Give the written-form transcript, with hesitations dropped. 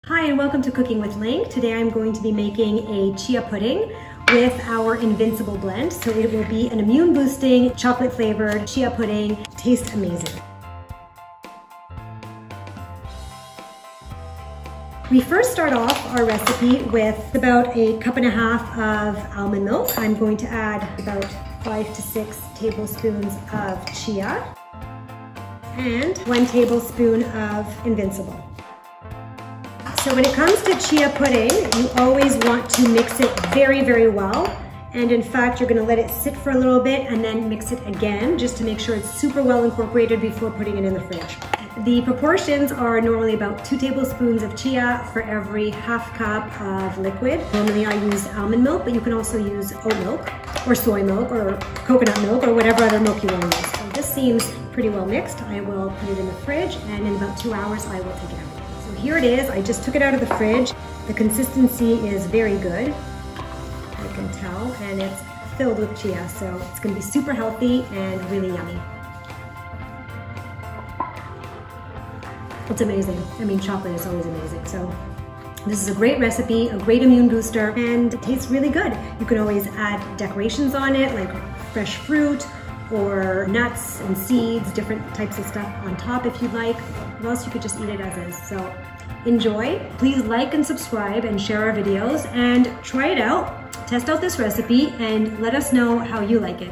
Hi and welcome to Cooking with LYNQ. Today I'm going to be making a chia pudding with our Invincible blend. So it will be an immune boosting chocolate flavored chia pudding. Tastes amazing. We first start off our recipe with about 1.5 cups of almond milk. I'm going to add about 5 to 6 tablespoons of chia and 1 tablespoon of Invincible. So when it comes to chia pudding, you always want to mix it very, very well. And in fact, you're gonna let it sit for a little bit and then mix it again, just to make sure it's super well incorporated before putting it in the fridge. The proportions are normally about 2 tablespoons of chia for every 1/2 cup of liquid. Normally I use almond milk, but you can also use oat milk or soy milk or coconut milk or whatever other milk you want to use. So this seems pretty well mixed. I will put it in the fridge and in about 2 hours I will take it out. So here it is. I just took it out of the fridge. The consistency is very good, I can tell, and it's filled with chia, so it's gonna be super healthy and really yummy. It's amazing. I mean, chocolate is always amazing. So this is a great recipe, a great immune booster, and it tastes really good. You can always add decorations on it, like fresh fruit or nuts and seeds, different types of stuff on top if you'd like, or else you could just eat it as is. So enjoy. Please like and subscribe and share our videos and try it out. Test out this recipe and let us know how you like it.